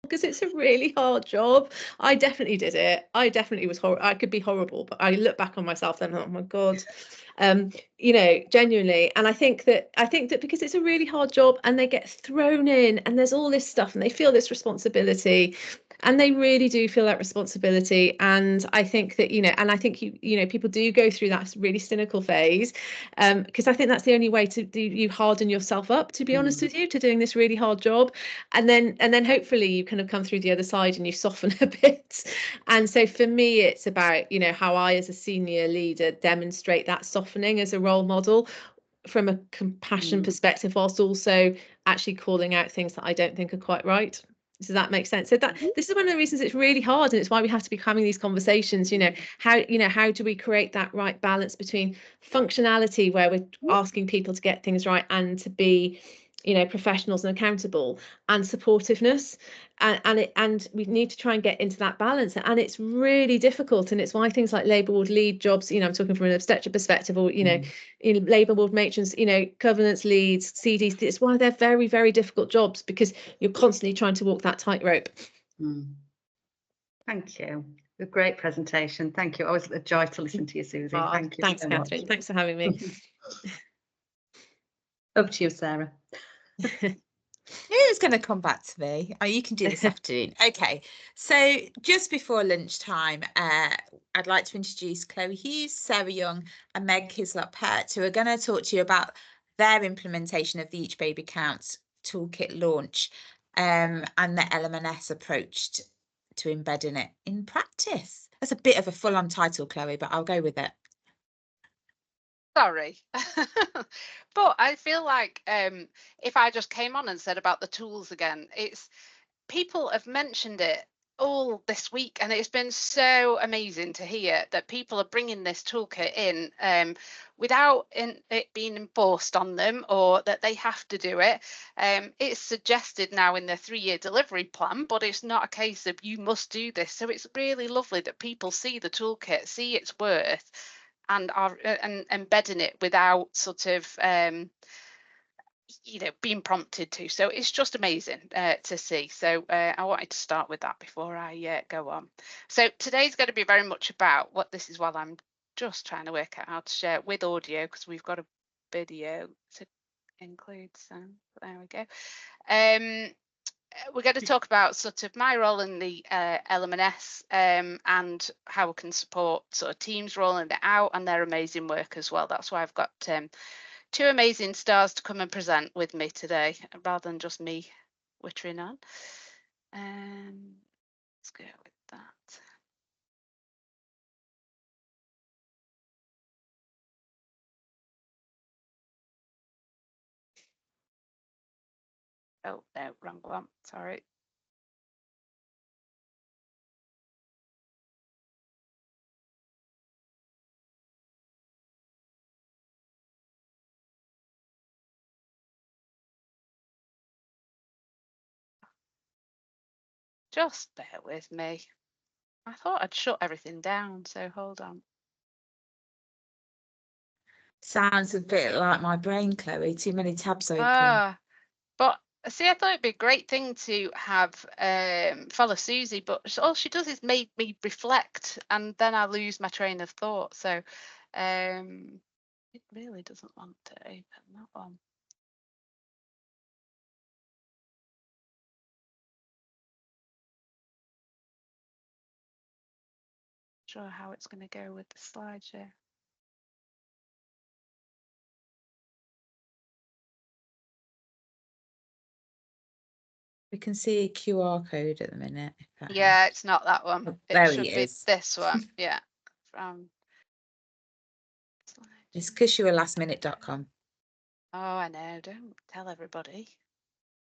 because it's a really hard job. I definitely did it. I definitely was I could be horrible, but I look back on myself and oh my God, you know, genuinely. And I think that because it's a really hard job and they get thrown in and there's all this stuff and they feel this responsibility. And they really do feel that responsibility. And I think that, you know, and I think you know, people do go through that really cynical phase, because I think that's the only way to do, you harden yourself up, to be honest with you, to doing this really hard job. And then hopefully you kind of come through the other side and you soften a bit. And so for me, it's about, you know, how I as a senior leader demonstrate that softening as a role model from a compassion perspective, whilst also actually calling out things that I don't think are quite right. Does that make sense? So that this is one of the reasons it's really hard, and it's why we have to be having these conversations. You know, how do we create that right balance between functionality, where we're asking people to get things right and to be, you know, professionals and accountable, and supportiveness, and we need to try and get into that balance, and it's really difficult. And it's why things like labour ward lead jobs, you know, I'm talking from an obstetric perspective, or you know, in labour ward matrons, you know, governance leads, CDs, it's why they're very, very difficult jobs, because you're constantly trying to walk that tightrope. Thank you. A great presentation. Thank you. Always a joy to listen to you, Susie. Thank you. Thanks, Catherine. Thanks for having me. Over to you, Sarah. Who's going to come back to me? Oh, you can do this afternoon. Okay, so just before lunchtime, I'd like to introduce Chloe Hughes, Sarah Young and Meg Hislop-Hurt, who are going to talk to you about their implementation of the Each Baby Counts toolkit launch, and the LMNS approach to embedding it in practice. That's a bit of a full-on title, Chloe, but I'll go with it. Sorry. But I feel like if I just came on and said about the tools again, it's people have mentioned it all this week, and it's been so amazing to hear that people are bringing this toolkit in without it being enforced on them, or that they have to do it. It's suggested now in their 3-year delivery plan, but it's not a case of you must do this. So it's really lovely that people see the toolkit, see its worth, and are embedding it without sort of you know, being prompted to. So it's just amazing to see. So I wanted to start with that before I go on. So today's going to be very much about what this is, while I'm just trying to work out how to share with audio, because we've got a video to include. So there we go. We're going to talk about sort of my role in the LMNS, and how we can support sort of teams rolling it out and their amazing work as well. That's why I've got two amazing stars to come and present with me today, rather than just me wittering on. Let's go with that. Oh, no, wrong one. Sorry. Just bear with me. I thought I'd shut everything down, so hold on. Sounds a bit like my brain, Chloe. Too many tabs open. But see, I thought it'd be a great thing to have follow Susie, but all she does is make me reflect, and then I lose my train of thought. So it really doesn't want to open that one. Not sure how it's going to go with the slideshow. We can see a QR code at the minute. Yeah, it's not that one. Oh, it there should he be is. this one. Yeah. It's cause-you-were-lastminute.com. Oh, I know. Don't tell everybody.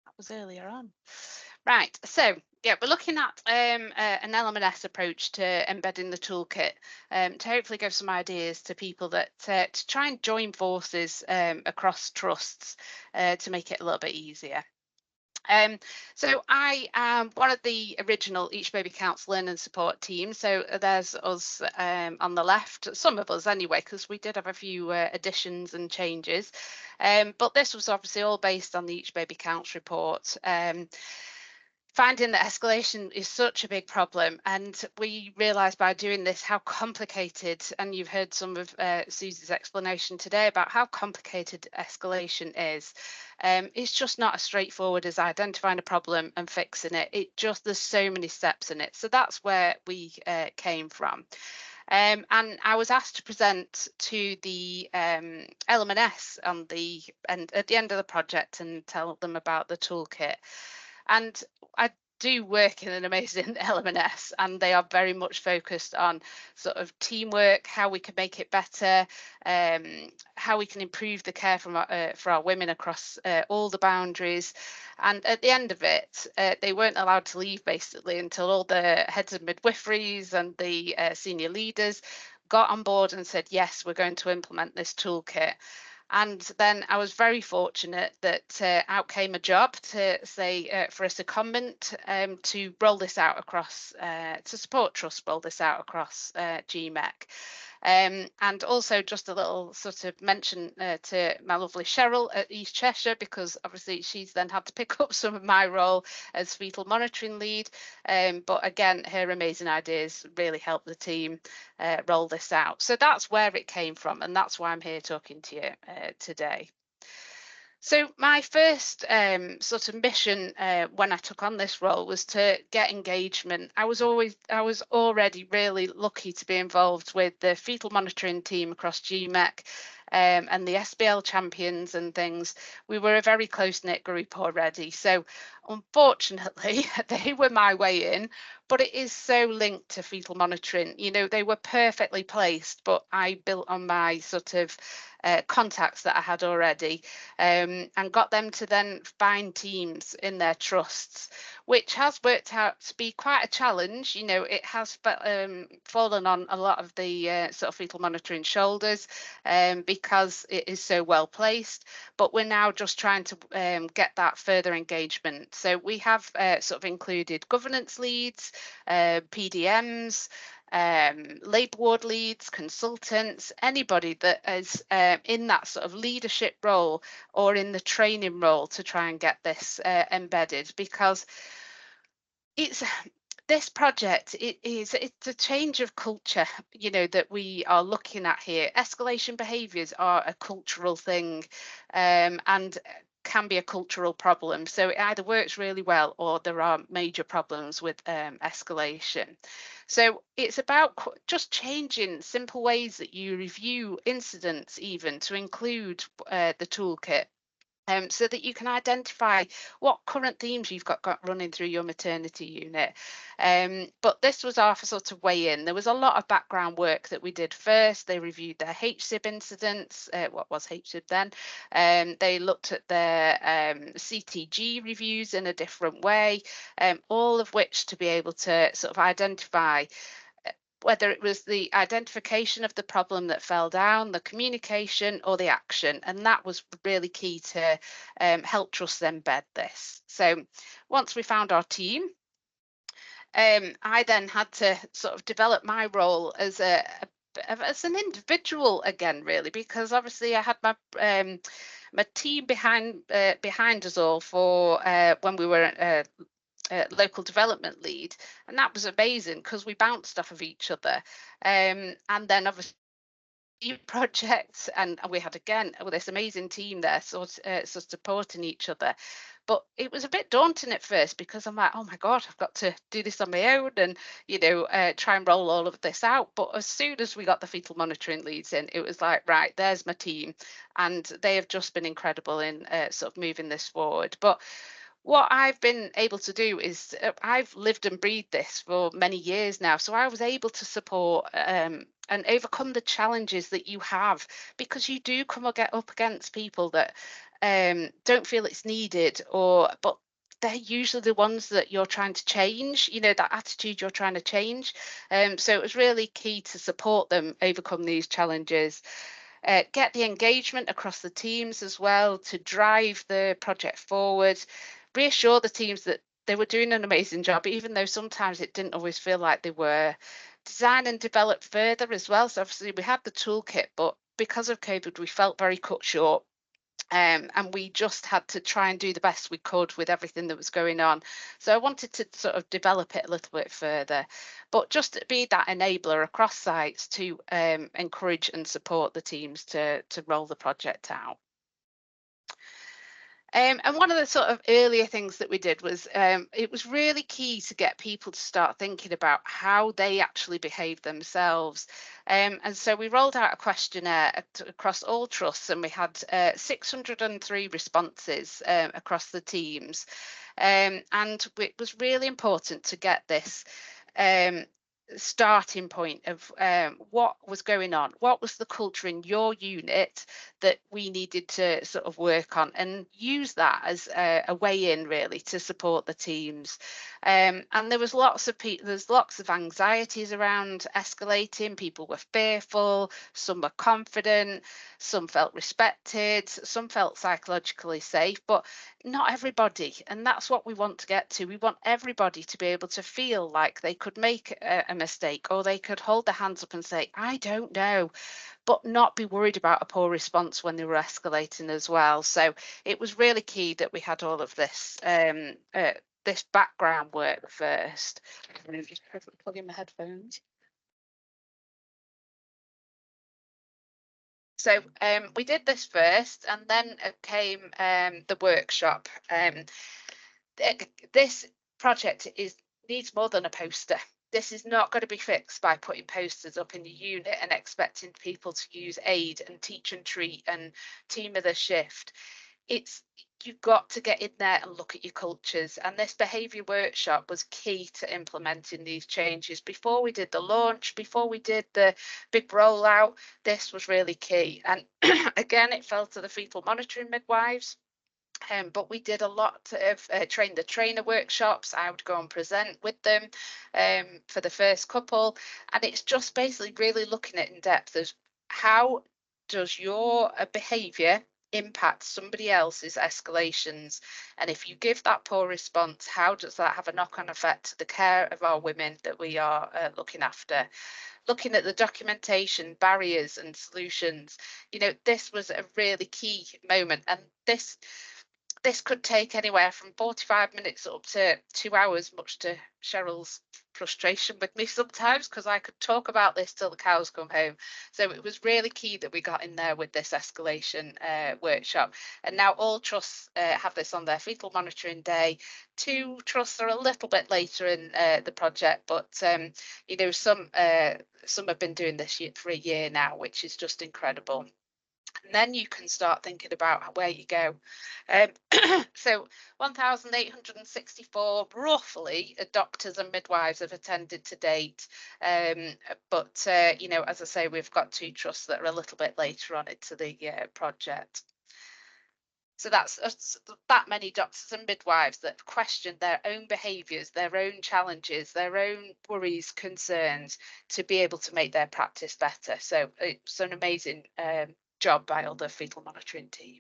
That was earlier on. Right. So yeah, we're looking at an LMNS approach to embedding the toolkit, to hopefully give some ideas to people that to try and join forces across trusts to make it a little bit easier. So I am one of the original Each Baby Counts learning support team. So there's us on the left, some of us anyway, because we did have a few additions and changes. But this was obviously all based on the Each Baby Counts report. finding that escalation is such a big problem, and we realised by doing this how complicated, and you've heard some of Susie's explanation today about how complicated escalation is. It's just not as straightforward as identifying a problem and fixing it. There's so many steps in it. So that's where we came from. And I was asked to present to the LM&S at the end of the project and tell them about the toolkit. And I do work in an amazing LM&S, and they are very much focused on sort of teamwork, how we can make it better, how we can improve the care for our women across all the boundaries. And at the end of it, they weren't allowed to leave basically until all the heads of midwiferys and the senior leaders got on board and said, yes, we're going to implement this toolkit. And then I was very fortunate that out came a job to say for a secondment to roll this out across, to support Trust roll this out across GMEC. And also just a little sort of mention to my lovely Cheryl at East Cheshire, because obviously she's then had to pick up some of my role as fetal monitoring lead. But again, her amazing ideas really helped the team roll this out. So that's where it came from, and that's why I'm here talking to you today. So my first sort of mission when I took on this role was to get engagement. I was already really lucky to be involved with the fetal monitoring team across GMEC and the SBL champions and things. We were a very close-knit group already. So unfortunately, they were my way in, but it is so linked to fetal monitoring. You know, they were perfectly placed, but I built on my sort of contacts that I had already and got them to then find teams in their trusts, which has worked out to be quite a challenge. You know, it has fallen on a lot of the sort of fetal monitoring shoulders because it is so well placed, but we're now just trying to get that further engagement. So we have sort of included governance leads, PDMs, labour ward leads, consultants, anybody that is in that sort of leadership role or in the training role to try and get this embedded, because this project, it's a change of culture, you know, that we are looking at here. Escalation behaviours are a cultural thing and can be a cultural problem. So it either works really well or there are major problems with escalation. So it's about just changing simple ways that you review incidents, even to include the toolkit. So that you can identify what current themes you've got running through your maternity unit. But this was our sort of way in. There was a lot of background work that we did first. They reviewed their HCIB incidents. What was HCIB then? They looked at their CTG reviews in a different way, all of which to be able to sort of identify whether it was the identification of the problem that fell down, the communication or the action. And that was really key to help Trust embed this. So once we found our team, I then had to sort of develop my role as an individual again, really, because obviously I had my team behind us all for when we were local development lead, and that was amazing because we bounced off of each other, and then obviously projects, and we had again this amazing team there sort of supporting each other. But it was a bit daunting at first because I'm like, oh my god, I've got to do this on my own and, you know, try and roll all of this out. But as soon as we got the fetal monitoring leads in, it was like, right, there's my team, and they have just been incredible in sort of moving this forward. But what I've been able to do is I've lived and breathed this for many years now. So I was able to support and overcome the challenges that you have, because you do come or get up against people that don't feel it's needed, but they're usually the ones that you're trying to change, you know, that attitude you're trying to change. So it was really key to support them overcome these challenges. Get the engagement across the teams as well to drive the project forward, reassure the teams that they were doing an amazing job, even though sometimes it didn't always feel like they were. Design and develop further as well. So obviously we had the toolkit, but because of COVID, we felt very cut short. And we just had to try and do the best we could with everything that was going on. So I wanted to sort of develop it a little bit further, but just to be that enabler across sites to encourage and support the teams to roll the project out. And one of the sort of earlier things that we did was it was really key to get people to start thinking about how they actually behave themselves. And so we rolled out a questionnaire across all trusts, and we had 603 responses across the teams. And it was really important to get this starting point of what was going on, what was the culture in your unit that we needed to sort of work on, and use that as a way in really to support the teams. And there was lots of there's lots of anxieties around escalating. People were fearful, some were confident, some felt respected, some felt psychologically safe, but not everybody. And that's what we want to get to. We want everybody to be able to feel like they could make a mistake, or they could hold their hands up and say, I don't know, but not be worried about a poor response when they were escalating as well. So it was really key that we had all of this this background work first. I'm just plug in my headphones. So we did this first, and then came the workshop. This project needs more than a poster. This is not going to be fixed by putting posters up in the unit and expecting people to use aid and teach and treat and team of the shift. You've got to get in there and look at your cultures, and this behaviour workshop was key to implementing these changes. Before we did the launch, before we did the big rollout, this was really key. And again, it fell to the fetal monitoring midwives. But we did a lot of train the trainer workshops. I would go and present with them for the first couple, and it's just basically really looking at in depth as how does your behaviour impact somebody else's escalations, and if you give that poor response, how does that have a knock-on effect to the care of our women that we are looking after? Looking at the documentation, barriers and solutions, this was a really key moment, and this could take anywhere from 45 minutes up to 2 hours, much to Cheryl's frustration with me sometimes, because I could talk about this till the cows come home. So it was really key that we got in there with this escalation workshop. And now all trusts have this on their fetal monitoring day. 2 trusts are a little bit later in the project, but some have been doing this for a year now, which is just incredible. And then you can start thinking about where you go. So 1,864 roughly doctors and midwives have attended to date. But as I say, we've got 2 trusts that are a little bit later on into the project. So that's that many doctors and midwives that question their own behaviours, their own challenges, their own worries, concerns, to be able to make their practice better. So it's an amazing job by all the fetal monitoring team.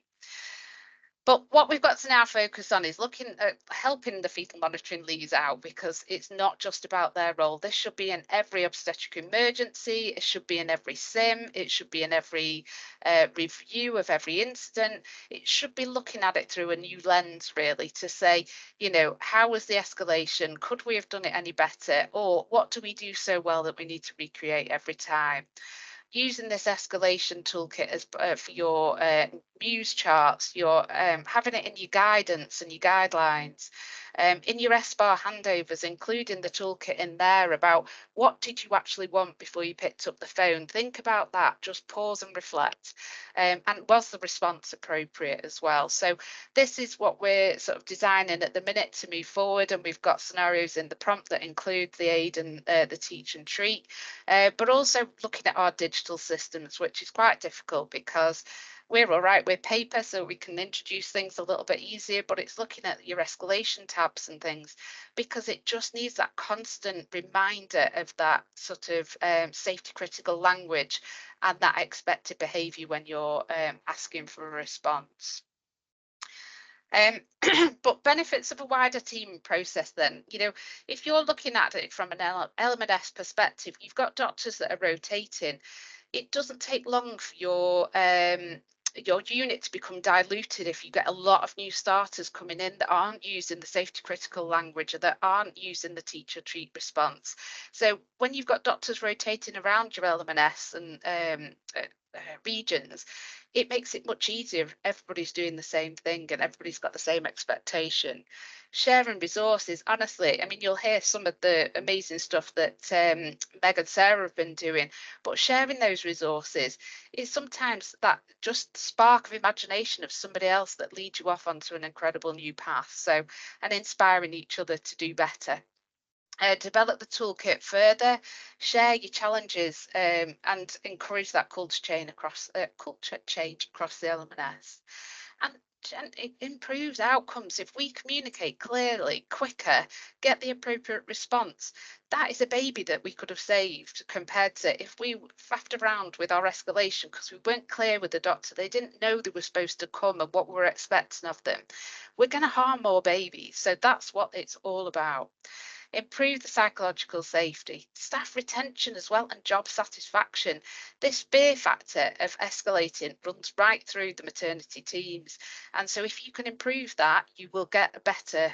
But what we've got to now focus on is looking at helping the fetal monitoring leads out, because it's not just about their role. This should be in every obstetric emergency. It should be in every SIM. It should be in every review of every incident. It should be looking at it through a new lens, really, to say, how was the escalation? Could we have done it any better? Or what do we do so well that we need to recreate every time? Using this escalation toolkit as for your Muse charts, you're having it in your guidance and your guidelines, in your SBAR handovers, including the toolkit in there about what did you actually want before you picked up the phone. Think about that, just pause and reflect, and was the response appropriate as well? So this is what we're sort of designing at the minute to move forward, and we've got scenarios in the prompt that include the aid and the teach and treat, but also looking at our digital systems, which is quite difficult because we're all right with paper, so we can introduce things a little bit easier, but it's looking at your escalation tabs and things, because it just needs that constant reminder of that sort of safety critical language and that expected behaviour when you're asking for a response. But benefits of a wider team process then, if you're looking at it from an LMS perspective, you've got doctors that are rotating. It doesn't take long for your your units become diluted if you get a lot of new starters coming in that aren't using the safety critical language or that aren't using the teach or treat response. So when you've got doctors rotating around your LM&S and regions, it makes it much easier if everybody's doing the same thing and everybody's got the same expectation. Sharing resources, honestly, I mean, you'll hear some of the amazing stuff that Meg and Sarah have been doing, but sharing those resources is sometimes that just spark of imagination of somebody else that leads you off onto an incredible new path. So, and inspiring each other to do better. Develop the toolkit further, share your challenges, and encourage that culture change across the LM&S. And it improves outcomes if we communicate clearly, quicker, get the appropriate response. That is a baby that we could have saved compared to if we faffed around with our escalation because we weren't clear with the doctor. They didn't know they were supposed to come and what we were expecting of them. We're going to harm more babies. So that's what it's all about. Improve the psychological safety, staff retention as well, and job satisfaction. This fear factor of escalating runs right through the maternity teams. And so if you can improve that, you will get a better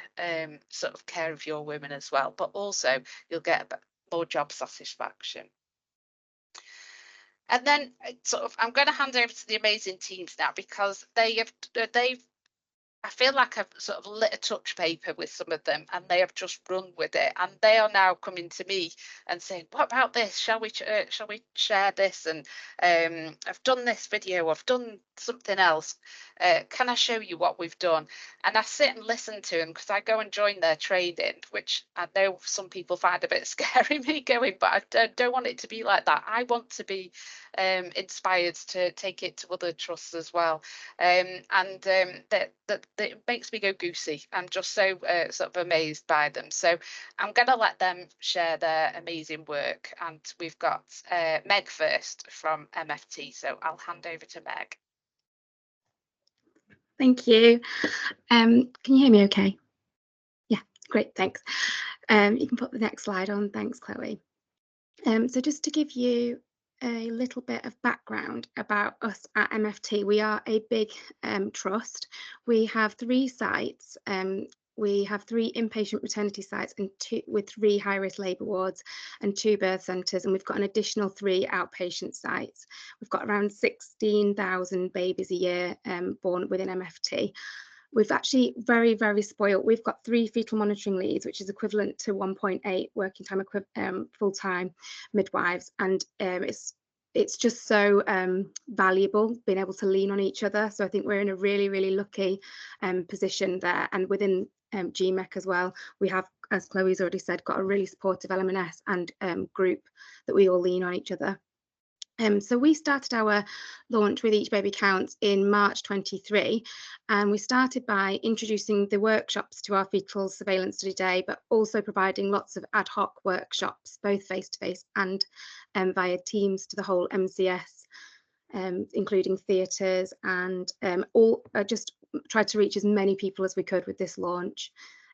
sort of care of your women as well, but also you'll get more job satisfaction. And then I'm going to hand over to the amazing teams now because they've I feel like I've sort of lit a touch paper with some of them and they have just run with it, and they are now coming to me and saying, what about this, shall we share this, and I've done this video, I've done something else, can I show you what we've done? And I sit and listen to them because I go and join their training, which I know some people find a bit scary me going, but I don't want it to be like that. I want to be inspired to take it to other trusts as well, that it makes me go goosey. I'm just so sort of amazed by them. So I'm going to let them share their amazing work, and we've got Meg first from MFT, so I'll hand over to Meg. Thank you. Can you hear me okay? Yeah, great, thanks. You can put the next slide on. Thanks, Chloe. So just to give you a little bit of background about us at MFT, we are a big trust. We have 3 sites. We have 3 inpatient maternity sites and 3 high-risk labour wards and 2 birth centres, and we've got an additional 3 outpatient sites. We've got around 16,000 babies a year born within MFT. We've actually very, very spoiled. We've got 3 fetal monitoring leads, which is equivalent to 1.8 working time full-time midwives, and it's just so valuable being able to lean on each other. So I think we're in a really, really lucky position there. And within GMEC as well, we have, as Chloe's already said, got a really supportive LM&S and group that we all lean on each other. So we started our launch with Each Baby Counts in March 23, and we started by introducing the workshops to our fetal surveillance study day, but also providing lots of ad hoc workshops, both face-to-face and via Teams to the whole MCS, including theatres, and all just tried to reach as many people as we could with this launch.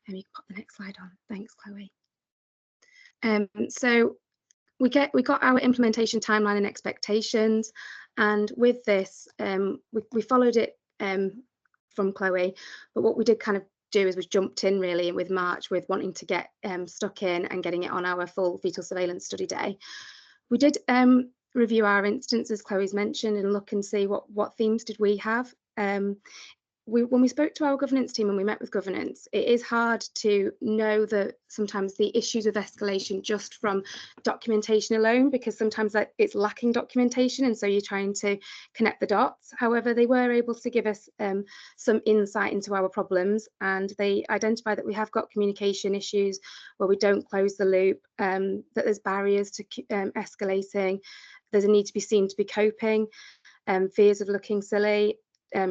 And you can pop the next slide on. Thanks, Chloe. So we got our implementation timeline and expectations, and with this we followed it from Chloe, but what we did kind of do is we jumped in really with March with wanting to get stuck in and getting it on our full fetal surveillance study day. We did review our instance, as Chloe's mentioned, and look and see what themes did we have. When we spoke to our governance team and we met with governance, it is hard to know sometimes the issues of escalation just from documentation alone, because sometimes it's lacking documentation, and so you're trying to connect the dots. However, they were able to give us some insight into our problems, and they identified that we have got communication issues where we don't close the loop, that there's barriers to escalating, there's a need to be seen to be coping, fears of looking silly,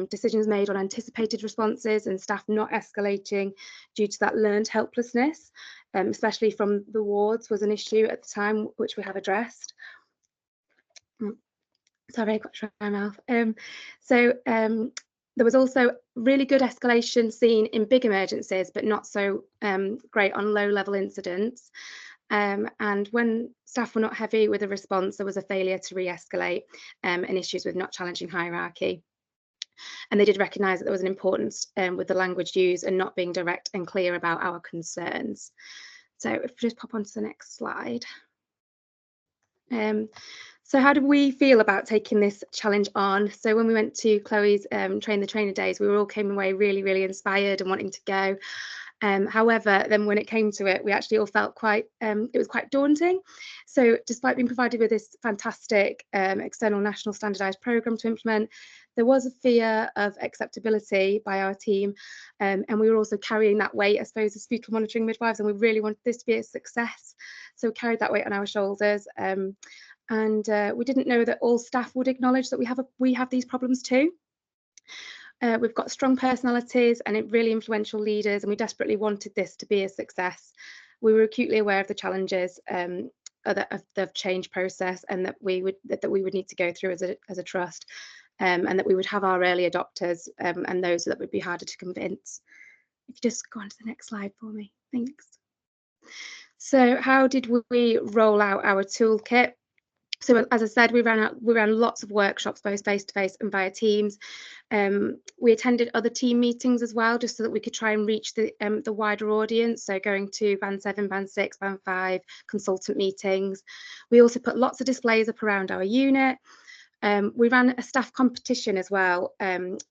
decisions made on anticipated responses, and staff not escalating due to that learned helplessness, especially from the wards, was an issue at the time, which we have addressed. Sorry, I got to try my mouth. There was also really good escalation seen in big emergencies, but not so great on low-level incidents. And when staff were not heavy with a response, there was a failure to re-escalate and issues with not challenging hierarchy. And they did recognise that there was an importance with the language used and not being direct and clear about our concerns. So if we just pop onto the next slide. So how did we feel about taking this challenge on? So when we went to Chloe's Train the Trainer days, we all came away really, really inspired and wanting to go. However, then when it came to it, we actually all felt quite, it was quite daunting. So despite being provided with this fantastic external national standardised programme to implement, there was a fear of acceptability by our team. And we were also carrying that weight, I suppose, as fetal monitoring midwives, and we really wanted this to be a success. So we carried that weight on our shoulders. And we didn't know that all staff would acknowledge that we have these problems too. We've got strong personalities and really influential leaders, and we desperately wanted this to be a success. We were acutely aware of the challenges of the change process, and that we would need to go through as a trust, and that we would have our early adopters and those that would be harder to convince. If you just go on to the next slide for me, thanks. So how did we roll out our toolkit? So as I said, we ran lots of workshops, both face-to-face and via Teams. We attended other team meetings as well, just so that we could try and reach the wider audience. So going to Band 7, Band 6, Band 5 consultant meetings. We also put lots of displays up around our unit. We ran a staff competition as well,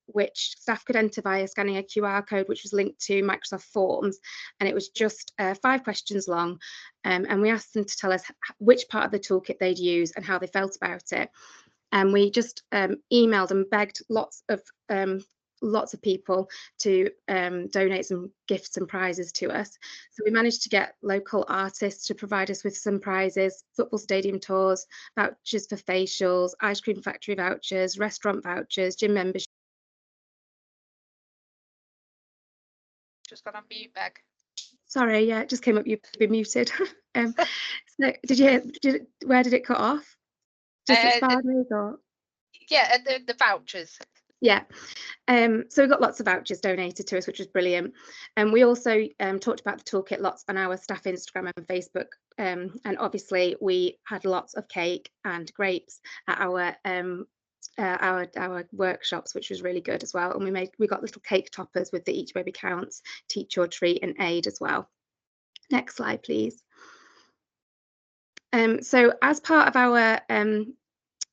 which staff could enter via scanning a QR code, which was linked to Microsoft Forms, and it was just 5 questions long. And we asked them to tell us which part of the toolkit they'd use and how they felt about it. And we just emailed and begged lots of people to donate some gifts and prizes to us. So we managed to get local artists to provide us with some prizes: football stadium tours, vouchers for facials, ice cream factory vouchers, restaurant vouchers, gym membership. Just got on mute, Meg. Sorry, yeah, it just came up, you've been muted. So where did it cut off? Just at Sparrows, or? Yeah, the vouchers. Yeah, so we got lots of vouchers donated to us, which was brilliant. And we also talked about the toolkit lots on our staff Instagram and Facebook. And obviously we had lots of cake and grapes at our workshops, which was really good as well. And we got little cake toppers with the Each Baby Counts, Teach or Treat and Aid as well. Next slide, please. So as part of our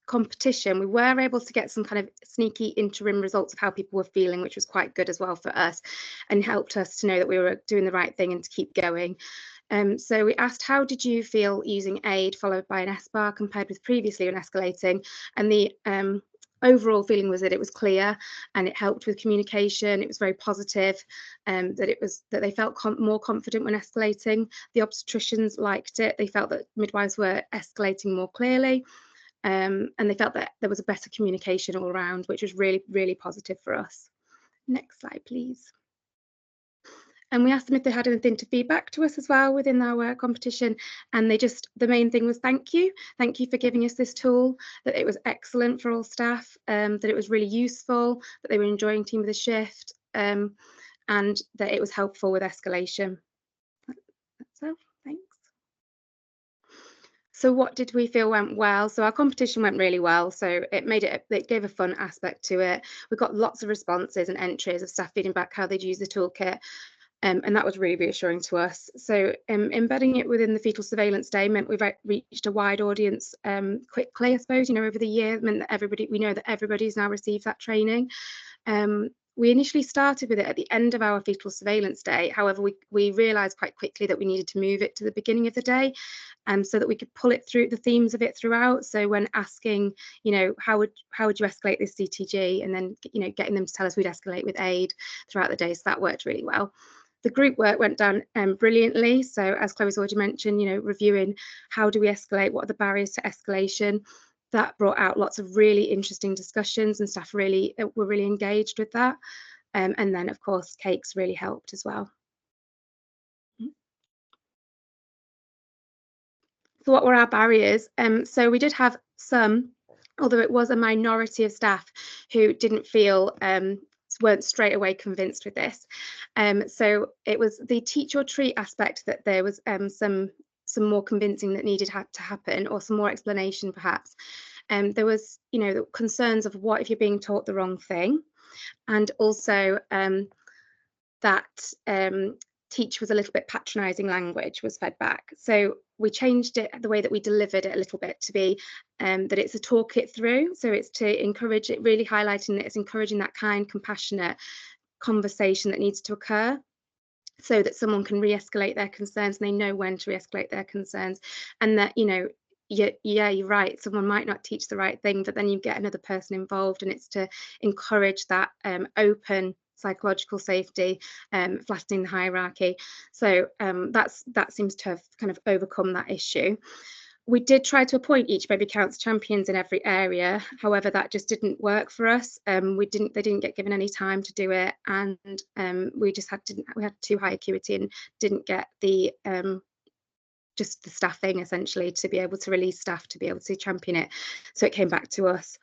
competition, we were able to get some kind of sneaky interim results of how people were feeling, which was quite good as well for us, and helped us to know that we were doing the right thing and to keep going. So we asked, how did you feel using AID followed by an SBAR compared with previously when escalating? And the overall feeling was that it was clear and it helped with communication. It was very positive, that they felt more confident when escalating. The obstetricians liked it. They felt that midwives were escalating more clearly. And they felt that there was a better communication all around, which was really, really positive for us. Next slide, please. And we asked them if they had anything to feedback to us as well within our competition. And the main thing was thank you. Thank you for giving us this tool, that it was excellent for all staff, that it was really useful, that they were enjoying Team of the Shift, and that it was helpful with escalation. That's all. Thanks. So what did we feel went well? So our competition went really well. So it gave a fun aspect to it. We got lots of responses and entries of staff feeding back how they'd use the toolkit. And that was really reassuring to us. So embedding it within the fetal surveillance day meant we've reached a wide audience quickly, I suppose, over the year, meant that we know that everybody's now received that training. We initially started with it at the end of our fetal surveillance day. However, we realised quite quickly that we needed to move it to the beginning of the day, so that we could pull it through the themes of it throughout. So when asking, how would you escalate this CTG, and then getting them to tell us we'd escalate with AID throughout the day. So that worked really well. The group work went down brilliantly. So as Chloe's already mentioned, reviewing how do we escalate, what are the barriers to escalation. That brought out lots of really interesting discussions, and staff were really engaged with that. And then, of course, cakes really helped as well. So what were our barriers? So we did have some, although it was a minority of staff who didn't feel weren't straight away convinced with this. So it was the teach or treat aspect that there was some more convincing that needed to happen, or some more explanation perhaps. There was, the concerns of what if you're being taught the wrong thing. and also that teach was a little bit patronising language was fed back. So we changed it, the way that we delivered it a little bit, to be that it's a talk it through. So it's to encourage it, really highlighting that it's encouraging that kind, compassionate conversation that needs to occur, so that someone can re-escalate their concerns and they know when to re-escalate their concerns, and that, you know, yeah, you're right, someone might not teach the right thing, but then you get another person involved, and it's to encourage that open psychological safety, flattening the hierarchy. So that seems to have kind of overcome that issue. We did try to appoint each baby counts champions in every area. However, that just didn't work for us. They didn't get given any time to do it, and we just had too high acuity and didn't get the just the staffing essentially to be able to release staff to be able to champion it. So it came back to us.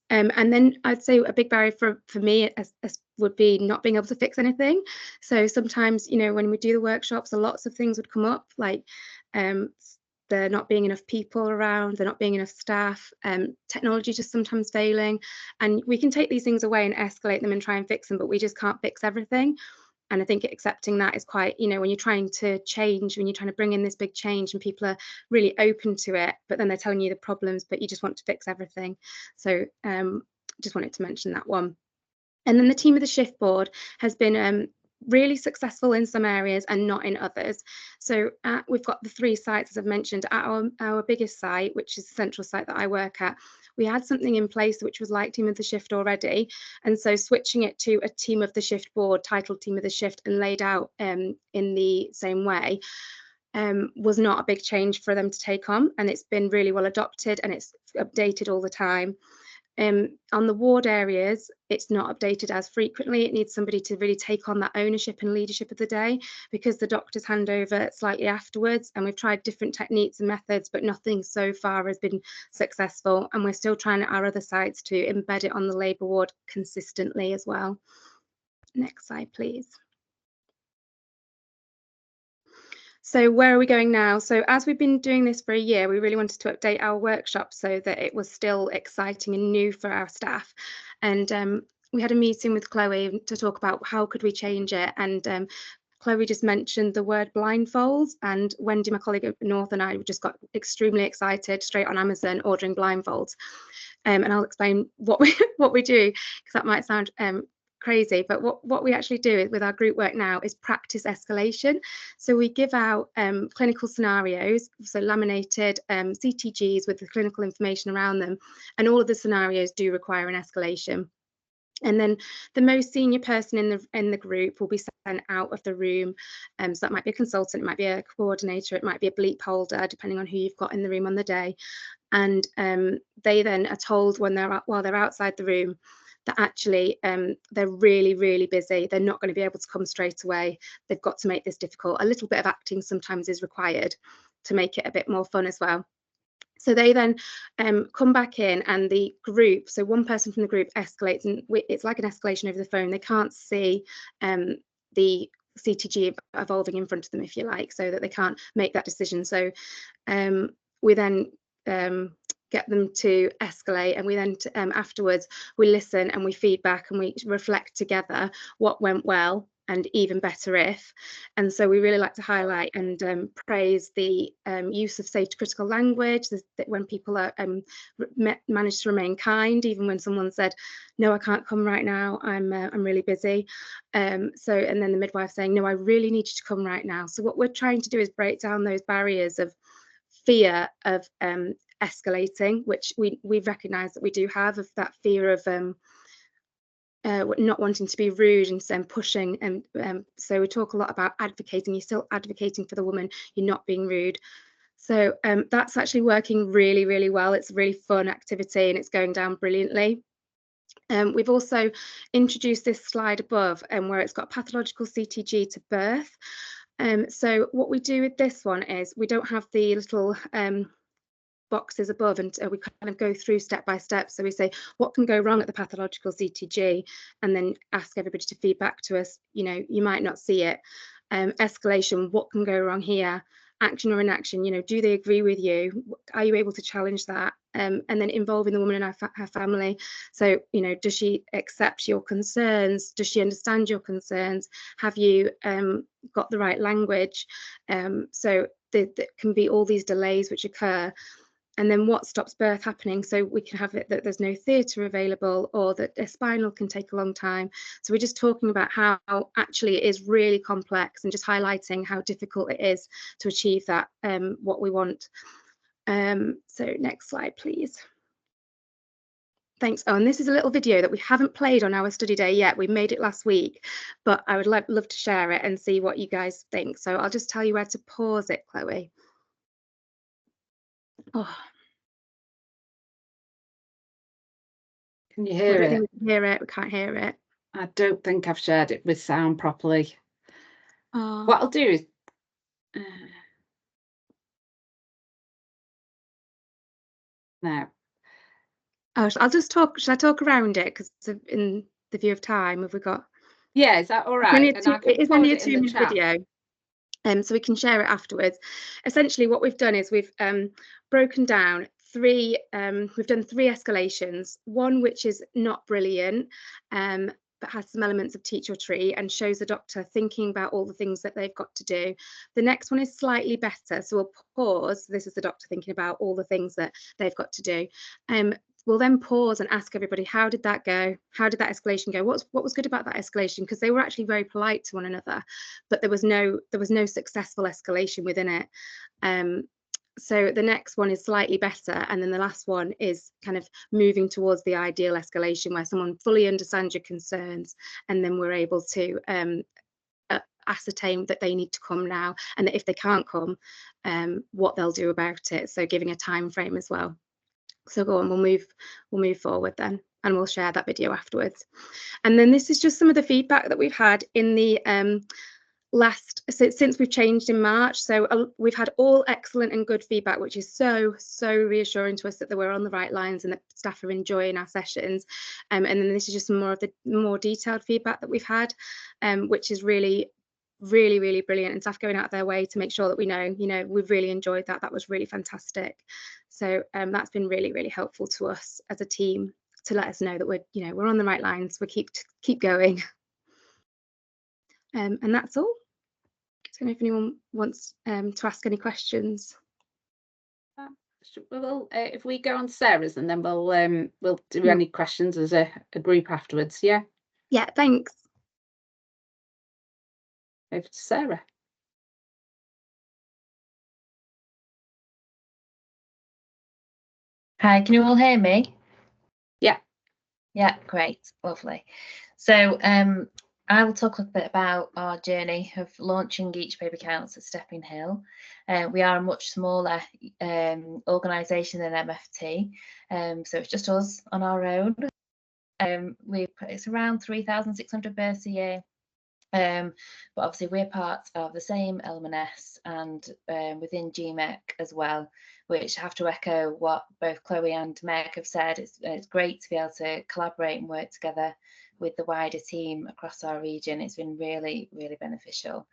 And then I'd say a big barrier for me as would be not being able to fix anything. So sometimes, you know, when we do the workshops, lots of things would come up, like there not being enough people around, there not being enough staff, technology just sometimes failing. And we can take these things away and escalate them and try and fix them, but we just can't fix everything. And I think accepting that is quite, you know, when you're trying to change, when you're trying to bring in this big change and people are really open to it, but then they're telling you the problems, but you just want to fix everything. So just wanted to mention that one. And then the team of the shift board has been really successful in some areas and not in others. So we've got the 3 sites, as I've mentioned. At our biggest site, which is the central site that I work at, we had something in place which was like team of the shift already, and so switching it to a team of the shift board, titled team of the shift and laid out in the same way, was not a big change for them to take on, and it's been really well adopted and it's updated all the time. On the ward areas, it's not updated as frequently. It needs somebody to really take on that ownership and leadership of the day, because the doctors hand over slightly afterwards, and we've tried different techniques and methods, but nothing so far has been successful, and we're still trying at our other sites to embed it on the labour ward consistently as well. Next slide, please. So where are we going now? So as we've been doing this for a year, we really wanted to update our workshop so that it was still exciting and new for our staff. And we had a meeting with Chloe to talk about how could we change it. And Chloe just mentioned the word blindfolds, and Wendy, my colleague at North, and I just got extremely excited straight on Amazon ordering blindfolds. And I'll explain what we do, because that might sound crazy, but what we actually do with our group work now is practice escalation. So we give out clinical scenarios, so laminated CTGs with the clinical information around them, and all of the scenarios do require an escalation. And then the most senior person in the group will be sent out of the room. So that might be a consultant, it might be a coordinator, it might be a bleep holder, depending on who you've got in the room on the day. And they then are told while they're outside the room that actually they're really, really busy. They're not going to be able to come straight away. They've got to make this difficult. A little bit of acting sometimes is required to make it a bit more fun as well. So they then come back in, and the group, so one person from the group escalates, and it's like an escalation over the phone. They can't see the CTG evolving in front of them, if you like, so that they can't make that decision. So we then get them to escalate, and we then afterwards we listen and we feedback and we reflect together what went well and even better if. And so we really like to highlight and praise the use of safety critical language, that when people are manage to remain kind, even when someone said, no, I can't come right now, I'm really busy. And then the midwife saying, no, I really need you to come right now. So what we're trying to do is break down those barriers of fear of escalating, which we recognise that we do have, of that fear of not wanting to be rude and pushing. And so we talk a lot about advocating. You're still advocating for the woman, you're not being rude. So that's actually working really, really well. It's a really fun activity and it's going down brilliantly. We've also introduced this slide above where it's got pathological CTG to birth. So what we do with this one is we don't have the little boxes above, and we kind of go through step by step. So we say what can go wrong at the pathological CTG, and then ask everybody to feed back to us. You know, you might not see it. Escalation, what can go wrong here? Action or inaction, you know, do they agree with you? Are you able to challenge that? and then involving the woman and her family. So, you know, does she accept your concerns? Does she understand your concerns? Have you got the right language? So there can be all these delays which occur. And then what stops birth happening? So we can have it that there's no theatre available, or that a spinal can take a long time. So we're just talking about how actually it is really complex, and just highlighting how difficult it is to achieve that, what we want. So next slide, please. Thanks. Oh, and this is a little video that we haven't played on our study day yet. We made it last week, but I would love to share it and see what you guys think. So I'll just tell you where to pause it, Chloe. Oh. Can you hear it? We can hear it. We can't hear it. I don't think I've shared it with sound properly. Oh. What I'll do is now. Oh, I'll just talk. Should I talk around it? Because in the view of time, have we got? Yeah, is that all right? It is only a 2-minute video. So we can share it afterwards. Essentially, what we've done is we've broken down we've done 3 escalations. One which is not brilliant, but has some elements of teach or treat, and shows the doctor thinking about all the things that they've got to do. The next one is slightly better. So we'll pause. This is the doctor thinking about all the things that they've got to do. We'll then pause and ask everybody, how did that go? How did that escalation go? What was good about that escalation? Because they were actually very polite to one another, but there was no successful escalation within it. So the next one is slightly better, and then the last one is kind of moving towards the ideal escalation, where someone fully understands your concerns, and then we're able to ascertain that they need to come now, and that if they can't come, what they'll do about it. So giving a time frame as well. So go on, we'll move forward then, and we'll share that video afterwards. And then this is just some of the feedback that we've had in the since we've changed in March. So we've had all excellent and good feedback, which is so reassuring to us that we're on the right lines and that staff are enjoying our sessions. And then this is just some more of the more detailed feedback that we've had, which is really brilliant, and staff going out of their way to make sure that we know, we've really enjoyed that. That was really fantastic. So that's been really helpful to us as a team, to let us know that we're on the right lines. We keep going. And that's all. I don't know if anyone wants to ask any questions. Well, if we go on Sarah's, and then we'll do any questions as a group afterwards. Yeah. Yeah. Thanks. Over to Sarah. Hi, can you all hear me? Yeah. Yeah, great, lovely. So I will talk a little bit about our journey of launching Each Baby Counts at Stepping Hill. We are a much smaller organisation than MFT, so it's just us on our own. It's around 3,600 births a year. But obviously we're part of the same LMNS and within GMEC as well, which I have to echo what both Chloe and Meg have said. It's great to be able to collaborate and work together with the wider team across our region. It's been really beneficial.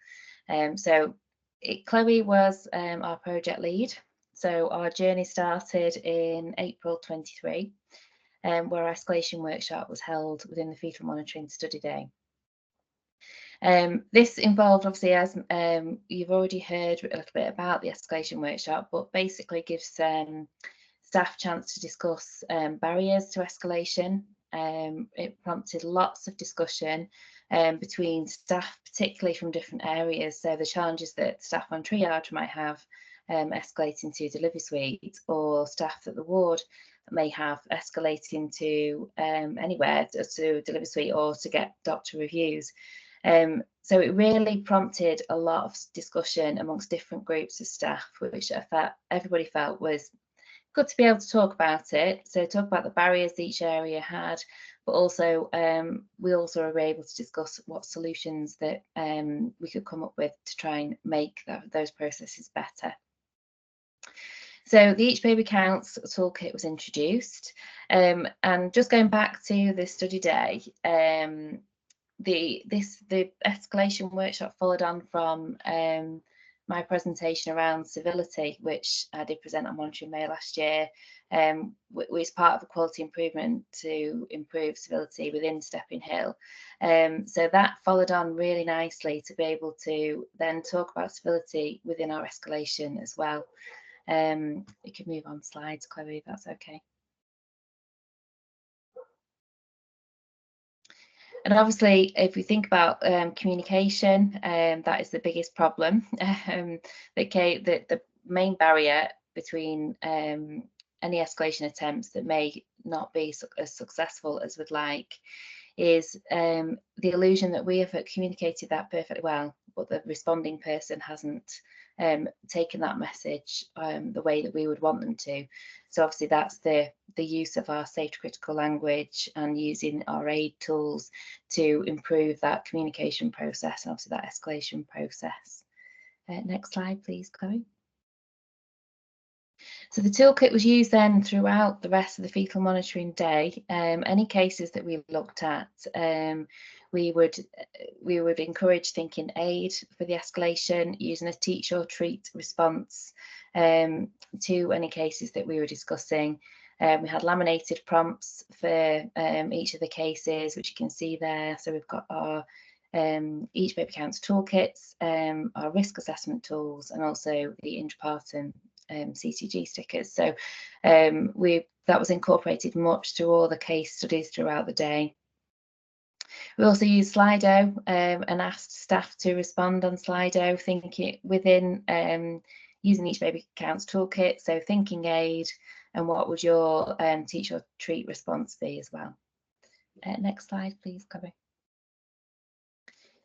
Chloe was our project lead. So our journey started in April 23, where our escalation workshop was held within the Fetal Monitoring Study Day. This involved, obviously, as you've already heard a little bit about the escalation workshop, but basically gives staff chance to discuss barriers to escalation. It prompted lots of discussion between staff, particularly from different areas. So the challenges that staff on triage might have escalating to delivery suite, or staff at the ward may have escalating to anywhere, to delivery suite or to get doctor reviews. So it really prompted a lot of discussion amongst different groups of staff, which everybody felt was good to be able to talk about it. So talk about the barriers each area had, but also we also were able to discuss what solutions that we could come up with to try and make those processes better. So the Each Baby Counts toolkit was introduced, and just going back to the study day, the escalation workshop followed on from my presentation around civility, which I did present on Monitoring Mail last year, was part of a quality improvement to improve civility within Stepping Hill. So that followed on really nicely to be able to then talk about civility within our escalation as well. We can move on slides, Chloe, if that's okay. And obviously, if we think about communication, that is the biggest problem. The main barrier between any escalation attempts that may not be as successful as we'd like is the illusion that we have communicated that perfectly well, but the responding person hasn't taken that message the way that we would want them to. So obviously that's the use of our safety critical language and using our aid tools to improve that communication process and obviously that escalation process. Next slide, please, Chloe. So the toolkit was used then throughout the rest of the fetal monitoring day. Any cases that we looked at, we would encourage thinking aid for the escalation, using a teach or treat response to any cases that we were discussing. We had laminated prompts for each of the cases, which you can see there. So we've got our Each Baby Counts toolkits, our risk assessment tools, and also the intrapartum CCG stickers. So that was incorporated much through all the case studies throughout the day. We also used Slido and asked staff to respond on Slido, thinking within using Each Baby Counts toolkit, so thinking aid, and what would your teach or treat response be as well. Next slide, please, Chloe.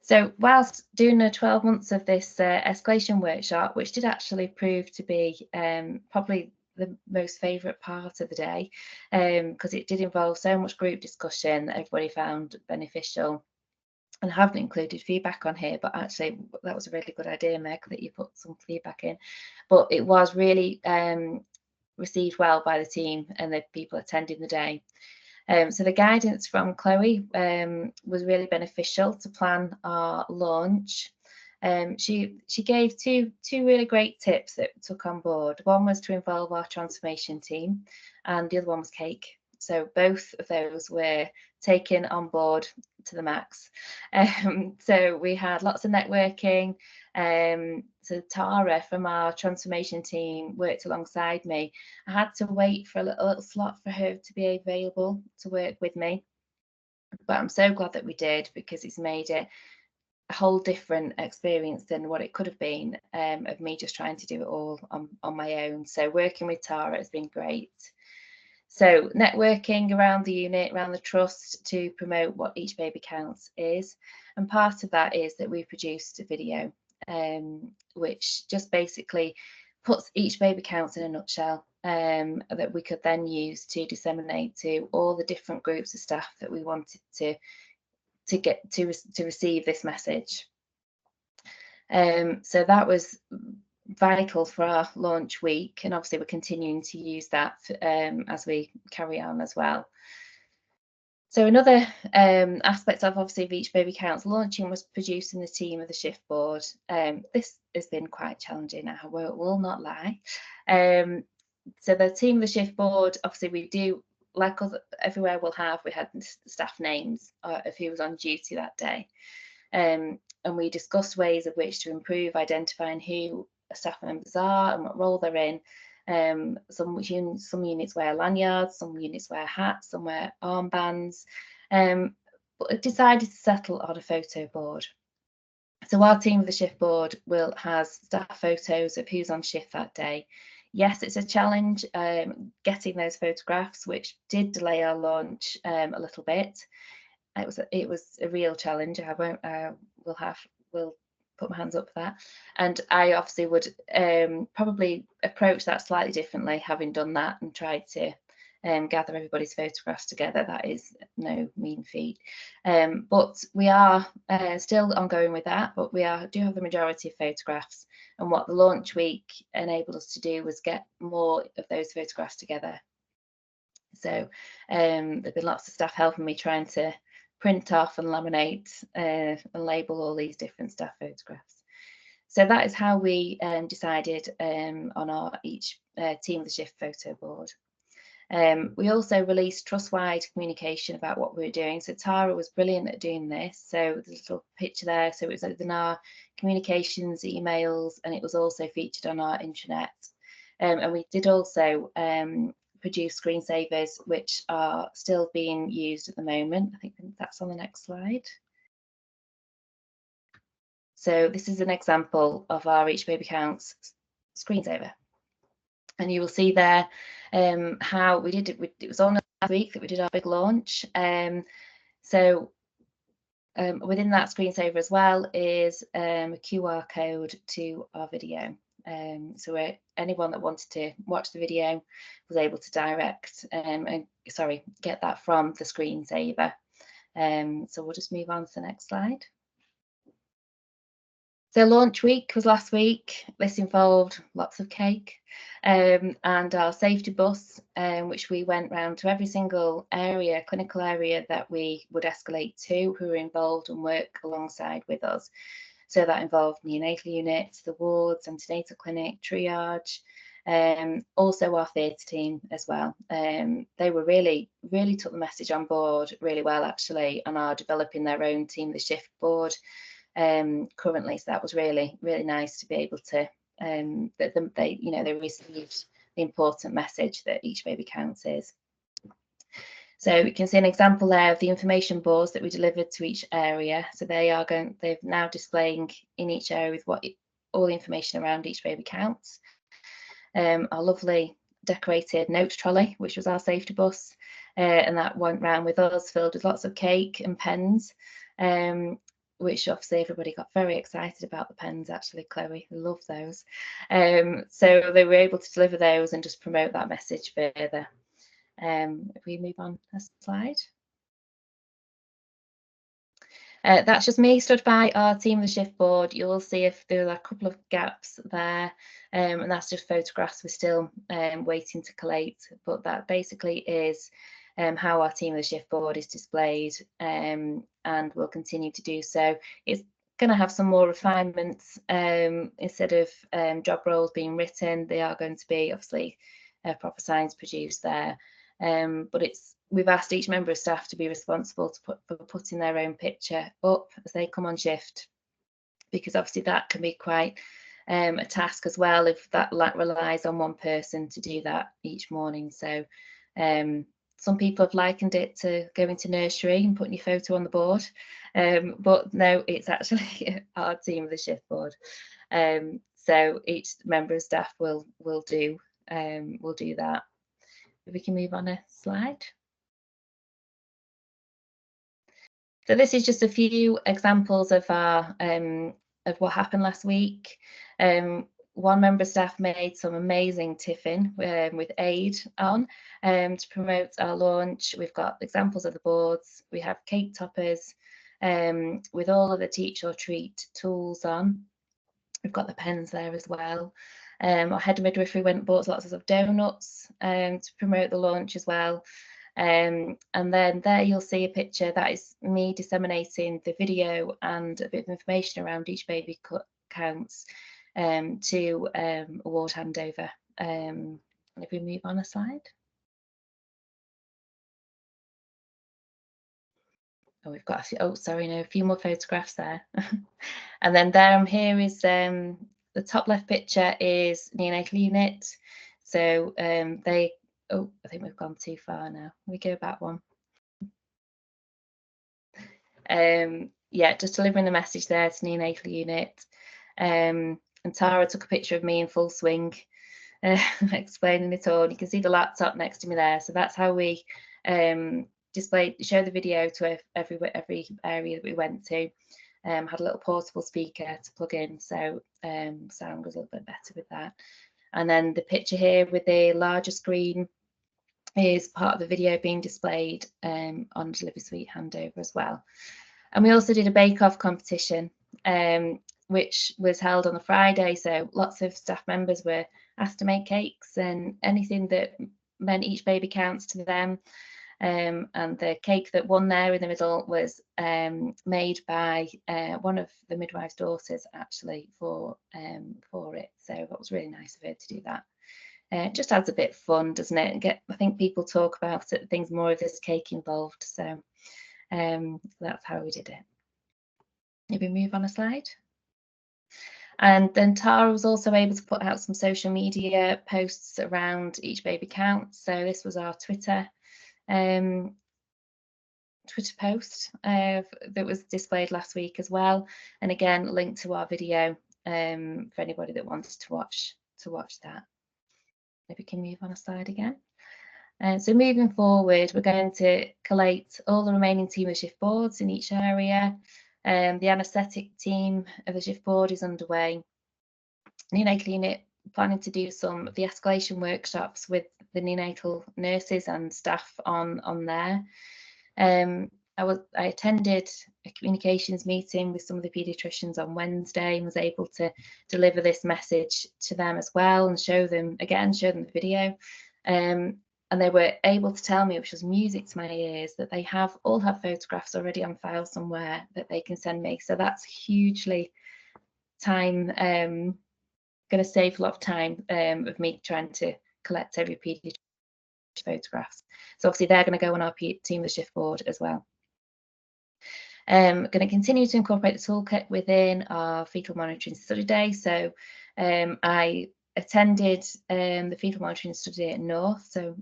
So whilst doing the 12 months of this escalation workshop, which did actually prove to be probably the most favourite part of the day, because it did involve so much group discussion that everybody found beneficial. And I haven't included feedback on here, but actually that was a really good idea, Meg, that you put some feedback in. But it was really received well by the team and the people attending the day. So the guidance from Chloe was really beneficial to plan our launch. She gave two really great tips that we took on board. One was to involve our transformation team, and the other one was cake. So both of those were taken on board to the max. So we had lots of networking. So Tara from our transformation team worked alongside me. I had to wait for a little slot for her to be available to work with me, but I'm so glad that we did, because it's made it a whole different experience than what it could have been of me just trying to do it all on my own. So working with Tara has been great. So networking around the unit, around the trust, to promote what Each Baby Counts is. And part of that is that we've produced a video, which just basically puts Each Baby Counts in a nutshell, that we could then use to disseminate to all the different groups of staff that we wanted to get to receive this message. So that was vital for our launch week, and obviously we're continuing to use that as we carry on as well. So another aspect of obviously of Each Baby Counts launching was producing the team of the shift board. This has been quite challenging, I will not lie. So the team of the shift board, obviously we do, like everywhere we had staff names of who was on duty that day. And we discussed ways of which to improve identifying who staff members are and what role they're in. Some units wear lanyards, some units wear hats, some wear armbands, but I decided to settle on a photo board. So our team of the shift board has staff photos of who's on shift that day. Yes, it's a challenge getting those photographs, which did delay our launch a little bit. It was a real challenge. We'll put my hands up for that. And I obviously would probably approach that slightly differently, having done that and tried to gather everybody's photographs together. That is no mean feat. But we are still ongoing with that, but we do have the majority of photographs. And what the launch week enabled us to do was get more of those photographs together. So there've been lots of staff helping me trying to print off and laminate and label all these different staff photographs. So that is how we decided on our each Team of the Shift photo board. We also released trust-wide communication about what we were doing. So Tara was brilliant at doing this. So there's a little picture there. So it was in our communications, emails, and it was also featured on our intranet. And we did also produce screensavers, which are still being used at the moment. I think that's on the next slide. So this is an example of our Each Baby Counts screensaver. And you will see there how we did it. It was only last week that we did our big launch. So within that screensaver as well is a QR code to our video. So anyone that wanted to watch the video was able to direct get that from the screensaver. So we'll just move on to the next slide. So launch week was last week. This involved lots of cake and our safety bus, which we went round to every single area, clinical area that we would escalate to, who were involved and work alongside with us. So that involved neonatal units, the wards, antenatal clinic, triage, also our theatre team as well. They were really took the message on board really well, actually, and are developing their own Team of the Shift board currently. So that was really nice to be able to that they received the important message that Each Baby Counts is. So you can see an example there of the information boards that we delivered to each area. So they're now displaying in each area with all the information around Each Baby Counts. Our lovely decorated note trolley, which was our safety bus, and that went round with us, filled with lots of cake and pens. Which obviously everybody got very excited about the pens, actually, Chloe, we love those. So they were able to deliver those and just promote that message further. If we move on a slide. That's just me stood by our Team of the Shift board. You'll see if there are a couple of gaps there, and that's just photographs we're still waiting to collate, but that basically is how our Team of the Shift board is displayed, and will continue to do so. It's going to have some more refinements. Instead of job roles being written, they are going to be obviously proper signs produced there. But we've asked each member of staff to be responsible for putting their own picture up as they come on shift, because obviously that can be quite a task as well if that relies on one person to do that each morning. So some people have likened it to going to nursery and putting your photo on the board, but no, it's actually our Team of the Shift board. So each member of staff will do that. If we can move on a slide. So this is just a few examples of our of what happened last week. One member of staff made some amazing tiffin with aid on to promote our launch. We've got examples of the boards. We have cake toppers with all of the Teach or Treat tools on. We've got the pens there as well. Our head of midwifery went and bought lots of donuts to promote the launch as well. And then there you'll see a picture that is me disseminating the video and a bit of information around Each Baby Counts to a ward handover. And if we move on a slide. Oh, we've got a few more photographs there. And then there here is the top left picture is neonatal unit. So I think we've gone too far now. We go back one. Yeah, just delivering the message there to neonatal unit. And Tara took a picture of me in full swing, explaining it all. And you can see the laptop next to me there. So that's how we show the video to every area that we went to. Had a little portable speaker to plug in, so sound was a little bit better with that. And then the picture here with the larger screen is part of the video being displayed on Delivery Suite handover as well. And we also did a bake-off competition, which was held on a Friday. So lots of staff members were asked to make cakes and anything that meant Each Baby Counts to them. And the cake that won there in the middle was made by one of the midwife's daughters, actually, for it. So that was really nice of her to do that. It just adds a bit of fun, doesn't it? I think people talk about it, things more if there's cake involved. So that's how we did it. Maybe move on a slide. And then Tara was also able to put out some social media posts around Each Baby Counts. So this was our Twitter post that was displayed last week as well. And again, linked to our video for anybody that wanted to watch that. If we can move on a slide again. So moving forward, we're going to collate all the remaining team of shift boards in each area. The anaesthetic team of the shift board is underway. Neonatal unit planning to do some of the escalation workshops with the neonatal nurses and staff on there. I attended a communications meeting with some of the paediatricians on Wednesday and was able to deliver this message to them as well and show them the video. And they were able to tell me, which was music to my ears, that they all have photographs already on file somewhere that they can send me. So that's hugely going to save a lot of time of me trying to collect every paediatrician photographs. So obviously they're going to go on our team of the shift board as well. Going to continue to incorporate the toolkit within our fetal monitoring study day. So I attended the fetal monitoring study day at North, so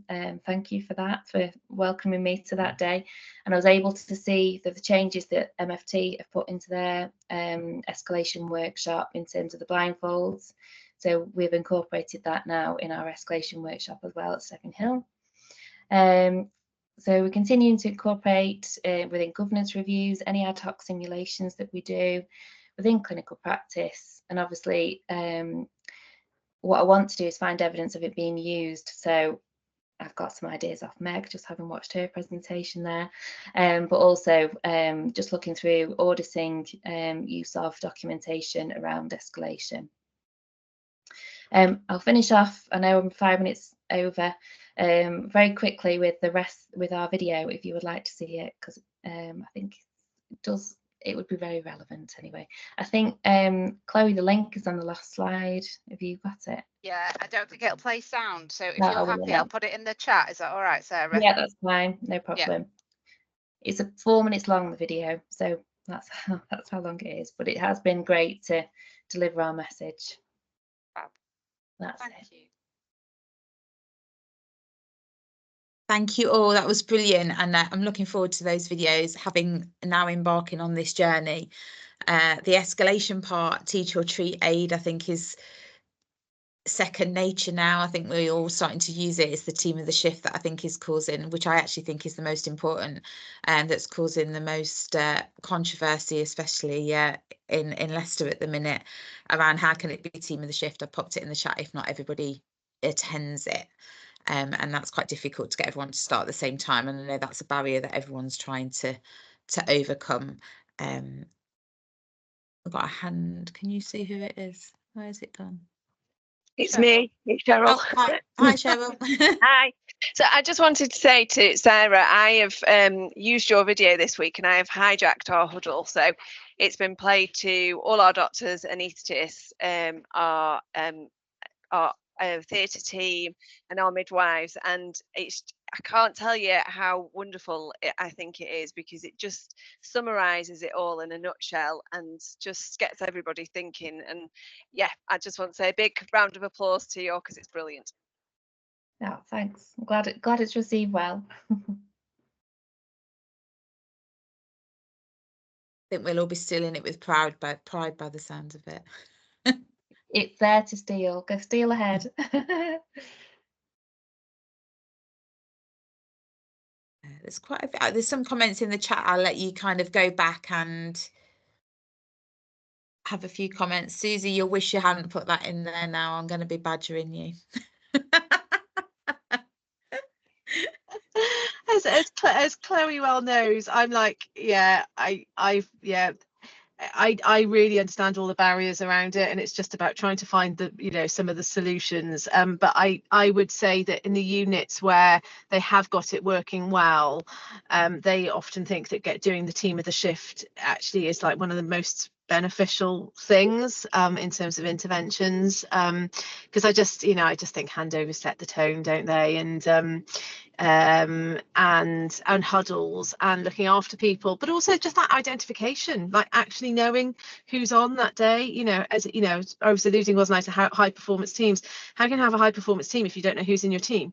thank you for that, for welcoming me to that day. And I was able to see that the changes that MFT have put into their escalation workshop in terms of the blindfolds. So we've incorporated that now in our escalation workshop as well at Stepping Hill. So we're continuing to incorporate within governance reviews, any ad hoc simulations that we do within clinical practice. And obviously, what I want to do is find evidence of it being used. So I've got some ideas off Meg, just having watched her presentation there, but also just looking through auditing use of documentation around escalation. I'll finish off, I know I'm 5 minutes over, very quickly with our video, if you would like to see it, because I think it would be very relevant anyway. I think, Chloe, the link is on the last slide. Have you got it? Yeah, I don't think it'll play sound. So if you're happy, I'll put it in the chat. Is that all right, Sarah? Yeah, that's fine. No problem. Yeah. It's 4 minutes long, the video. So that's how long it is. But it has been great to deliver our message. Fab. That's Thank it. you. Thank you all. That was brilliant. And I'm looking forward to those videos, having now embarking on this journey. The escalation part, teach or treat aid, I think is second nature now. I think we're all starting to use it. It's the team of the shift that I think is causing, which I actually think is the most important, and that's causing the most controversy, especially in Leicester at the minute, around how can it be team of the shift. I popped it in the chat if not everybody attends it. And that's quite difficult to get everyone to start at the same time. And I know that's a barrier that everyone's trying to overcome. I've got a hand. Can you see who it is? Where is it gone? It's Cheryl. me, it's Cheryl. Oh, hi, Cheryl. Hi. So I just wanted to say to Sarah, I have used your video this week and I have hijacked our huddle. So it's been played to all our doctors, anaesthetists, our theatre team and our midwives, and I can't tell you how wonderful I think it is, because it just summarizes it all in a nutshell and just gets everybody thinking. And yeah, I just want to say a big round of applause to you, because it's brilliant. Oh, thanks. I'm glad it's received well. I think we'll all be stealing it with pride by the sounds of it. It's there to steal. Go steal ahead. There's some comments in the chat. I'll let you kind of go back and have a few comments. Susie, you'll wish you hadn't put that in there now. I'm going to be badgering you. As Chloe well knows, I'm like, yeah, I really understand all the barriers around it, and it's just about trying to find the, you know, some of the solutions. But I would say that in the units where they have got it working well, they often think that doing the team of the shift actually is like one of the most beneficial things in terms of interventions, because I just think handovers set the tone, don't they? And huddles and looking after people, but also just that identification, like actually knowing who's on that day. You know, as you know, I was alluding, wasn't I, to high performance teams. How can you have a high performance team if you don't know who's in your team?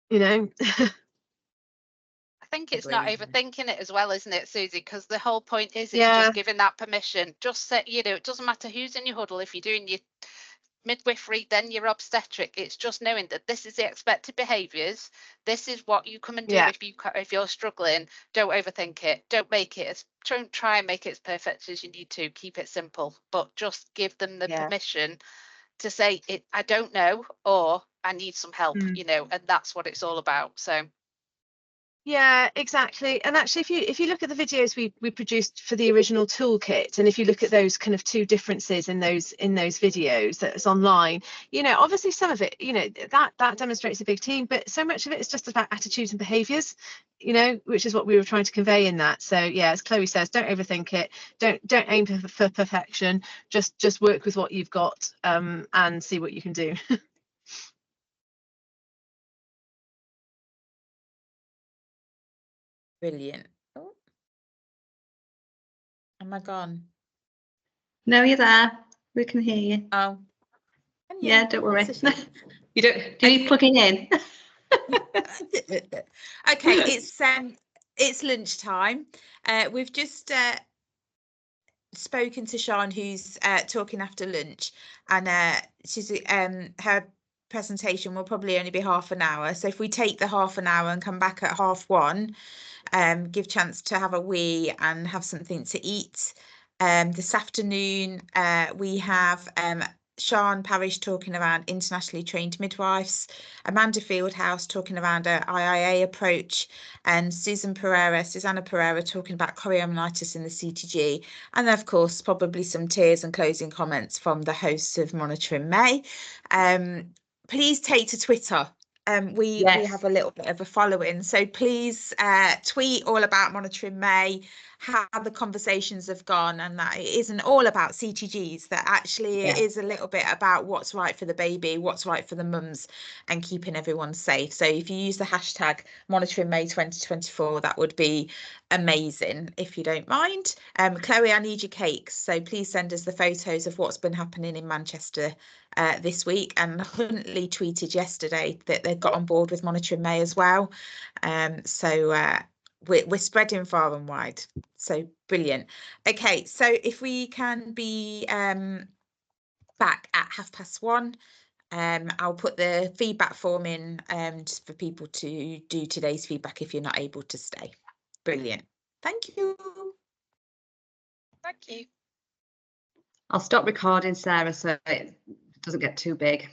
You know. I think it's not Agreed. overthinking it as well, isn't it, Susie? Because the whole point is, it's Yeah. just giving that permission. Just say, you know, it doesn't matter who's in your huddle. If you're doing your midwifery, then your obstetric, it's just knowing that this is the expected behaviours. This is what you come and do. Yeah. If you're struggling, don't overthink it. Don't try and make it as perfect as you need to. Keep it simple, but just give them the permission to say it. I don't know, or I need some help. You know, and that's what it's all about. So. Yeah, exactly. And actually, if you look at the videos we produced for the original toolkit, and if you look at those kind of two differences in those videos that's online, you know, obviously some of it, you know, that demonstrates a big team, but so much of it is just about attitudes and behaviours, you know, which is what we were trying to convey in that. So yeah, as Chloe says, don't overthink it. Don't aim for perfection. Just work with what you've got, and see what you can do. Brilliant. Oh. Am I gone? No, you're there. We can hear you. Oh. Yeah, don't worry. That's a shame. You don't. Do you need plugging in? Okay, it's lunchtime. We've just spoken to Sian, who's talking after lunch, and she's her presentation will probably only be half an hour. So if we take the half an hour and come back at 1:30, give chance to have a wee and have something to eat. This afternoon we have Sian Parish talking around internationally trained midwives, Amanda Fieldhouse talking around an IIA approach, and Susanna Pereira talking about chorioamnitis in the CTG, and then of course probably some tears and closing comments from the hosts of Monitoring May. Please take to Twitter. We have a little bit of a following, so please tweet all about Monitoring May, how the conversations have gone, and that it isn't all about CTGs, that actually it is a little bit about what's right for the baby, what's right for the mums, and keeping everyone safe. So if you use the hashtag Monitoring May 2024, that would be amazing, if you don't mind. Chloe, I need your cakes, so please send us the photos of what's been happening in Manchester this week. And Huntley tweeted yesterday that they've got on board with Monitoring May as well. So we're spreading far and wide. So brilliant. Okay, so if we can be back at 1:30, I'll put the feedback form in just for people to do today's feedback if you're not able to stay. Brilliant. Thank you. Thank you. I'll stop recording, Sarah, so it doesn't get too big.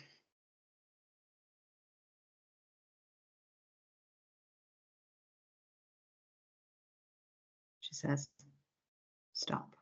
She says, stop.